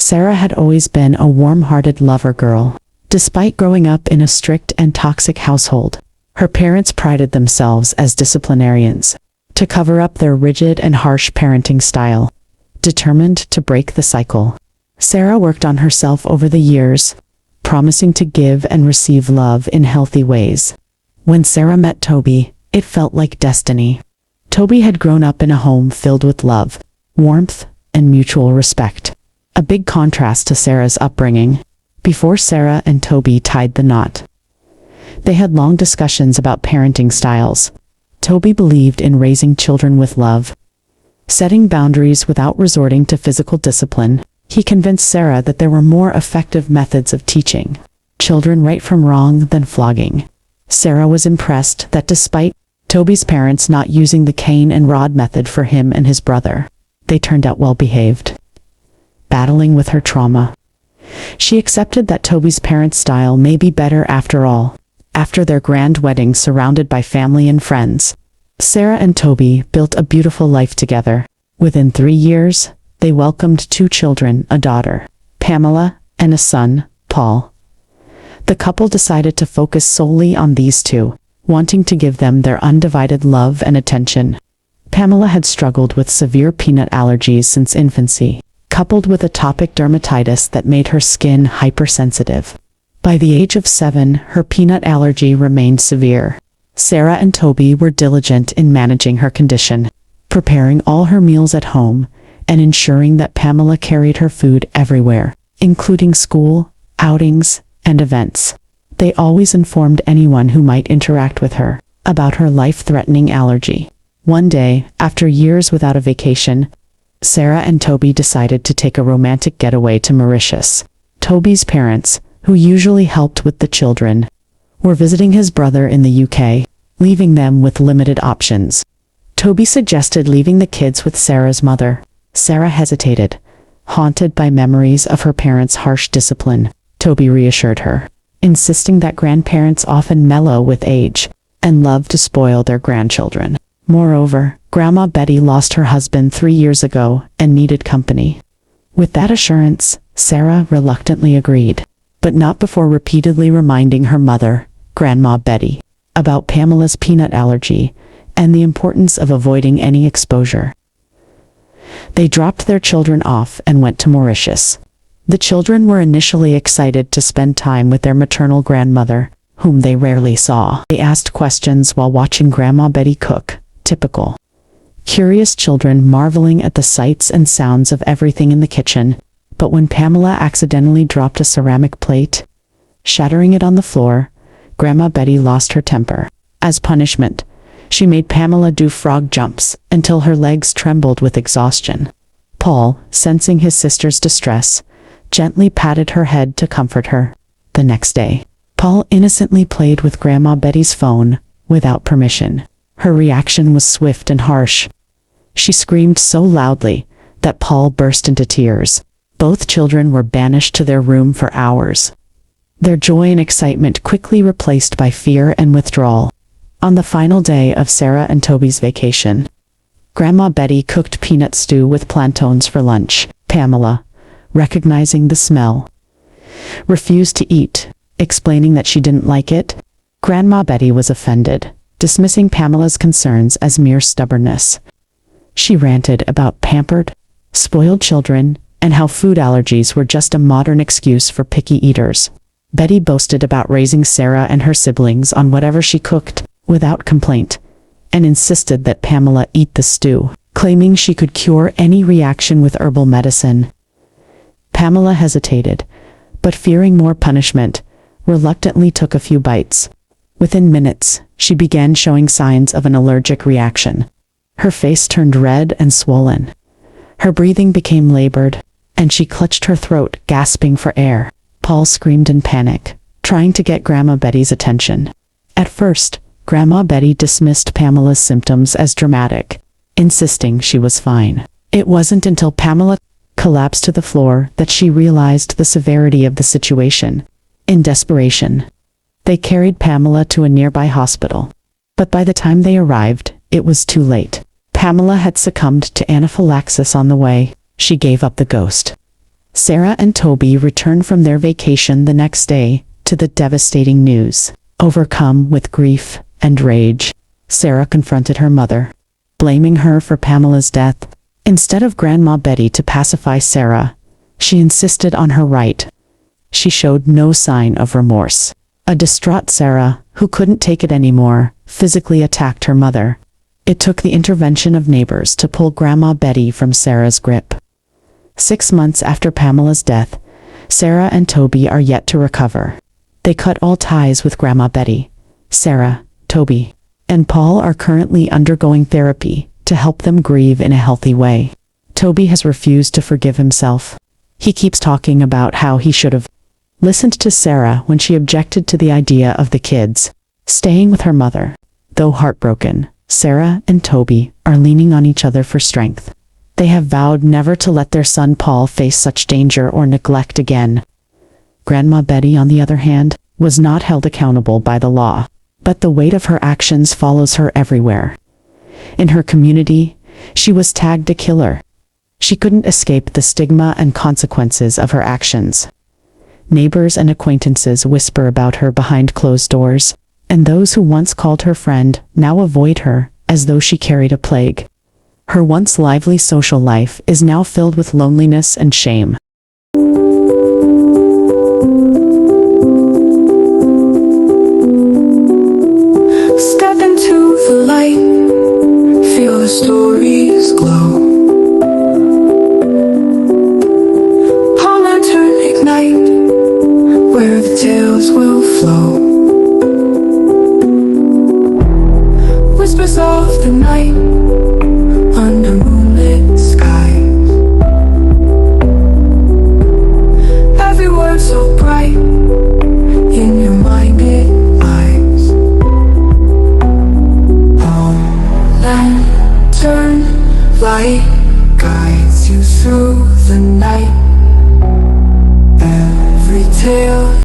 Sarah had always been a warm-hearted lover girl. Despite growing up in a strict and toxic household, her parents prided themselves as disciplinarians. To cover up their rigid and harsh parenting style, determined to break the cycle, Sarah worked on herself over the years, promising to give and receive love in healthy ways. When Sarah met Toby, it felt like destiny. Toby had grown up in a home filled with love, warmth, and mutual respect. A big contrast to Sarah's upbringing. Before Sarah and Toby tied the knot, they had long discussions about parenting styles. Toby believed in raising children with love, setting boundaries without resorting to physical discipline. He convinced Sarah that there were more effective methods of teaching children right from wrong than flogging. Sarah was impressed that despite Toby's parents not using the cane and rod method for him and his brother, they turned out well behaved. Battling with her trauma, she accepted that Toby's parents' style may be better after all. After their grand wedding surrounded by family and friends, Sarah and Toby built a beautiful life together. Within 3 years, they welcomed 2 children, a daughter, Pamela, and a son, Paul. The couple decided to focus solely on these 2, wanting to give them their undivided love and attention. Pamela had struggled with severe peanut allergies since infancy, coupled with atopic dermatitis that made her skin hypersensitive. By the age of 7, her peanut allergy remained severe. Sarah and Toby were diligent in managing her condition, preparing all her meals at home, and ensuring that Pamela carried her food everywhere, including school, outings, and events. They always informed anyone who might interact with her about her life-threatening allergy. One day, after years without a vacation, Sarah and Toby decided to take a romantic getaway to Mauritius. Toby's parents, who usually helped with the children, were visiting his brother in the UK, leaving them with limited options. Toby suggested leaving the kids with Sarah's mother. Sarah hesitated, haunted by memories of her parents' harsh discipline. Toby reassured her, insisting that grandparents often mellow with age and love to spoil their grandchildren. Moreover, Grandma Betty lost her husband 3 years ago and needed company. With that assurance, Sarah reluctantly agreed, but not before repeatedly reminding her mother, Grandma Betty, about Pamela's peanut allergy and the importance of avoiding any exposure. They dropped their children off and went to Mauritius. The children were initially excited to spend time with their maternal grandmother, whom they rarely saw. They asked questions while watching Grandma Betty cook, typical. Curious children marveling at the sights and sounds of everything in the kitchen. But when Pamela accidentally dropped a ceramic plate, shattering it on the floor, Grandma Betty lost her temper. As punishment, she made Pamela do frog jumps until her legs trembled with exhaustion. Paul, sensing his sister's distress, gently patted her head to comfort her. The next day, Paul innocently played with Grandma Betty's phone without permission. Her reaction was swift and harsh. She screamed so loudly that Paul burst into tears. Both children were banished to their room for hours, their joy and excitement quickly replaced by fear and withdrawal. On the final day of Sarah and Toby's vacation, Grandma Betty cooked peanut stew with plantains for lunch. Pamela, recognizing the smell, refused to eat, explaining that she didn't like it. Grandma Betty was offended, dismissing Pamela's concerns as mere stubbornness. She ranted about pampered, spoiled children and how food allergies were just a modern excuse for picky eaters. Betty boasted about raising Sarah and her siblings on whatever she cooked, without complaint, and insisted that Pamela eat the stew, claiming she could cure any reaction with herbal medicine. Pamela hesitated, but fearing more punishment, reluctantly took a few bites. Within minutes, she began showing signs of an allergic reaction. Her face turned red and swollen. Her breathing became labored, and she clutched her throat, gasping for air. Paul screamed in panic, trying to get Grandma Betty's attention. At first, Grandma Betty dismissed Pamela's symptoms as dramatic, insisting she was fine. It wasn't until Pamela collapsed to the floor that she realized the severity of the situation. In desperation, they carried Pamela to a nearby hospital. But by the time they arrived, it was too late. Pamela had succumbed to anaphylaxis on the way. She gave up the ghost. Sarah and Toby returned from their vacation the next day to the devastating news. Overcome with grief and rage, Sarah confronted her mother, blaming her for Pamela's death. Instead of Grandma Betty to pacify Sarah, she insisted on her right. She showed no sign of remorse. A distraught Sarah, who couldn't take it anymore, physically attacked her mother. It took the intervention of neighbors to pull Grandma Betty from Sarah's grip. 6 months after Pamela's death, Sarah and Toby are yet to recover. They cut all ties with Grandma Betty. Sarah, Toby, and Paul are currently undergoing therapy to help them grieve in a healthy way. Toby has refused to forgive himself. He keeps talking about how he should have listened to Sarah when she objected to the idea of the kids staying with her mother. Though heartbroken, Sarah and Toby are leaning on each other for strength. They have vowed never to let their son Paul face such danger or neglect again. Grandma Betty, on the other hand, was not held accountable by the law, but the weight of her actions follows her everywhere. In her community, she was tagged a killer. She couldn't escape the stigma and consequences of her actions. Neighbors and acquaintances whisper about her behind closed doors, and those who once called her friend now avoid her as though she carried a plague. Her once lively social life is now filled with loneliness and shame. Step into the light, feel the stories glow. Palm lantern ignite, where the tales will flow. Whispers of the night, under moonlit skies. Every word so bright, in your minded eyes. Lantern light guides you through the night.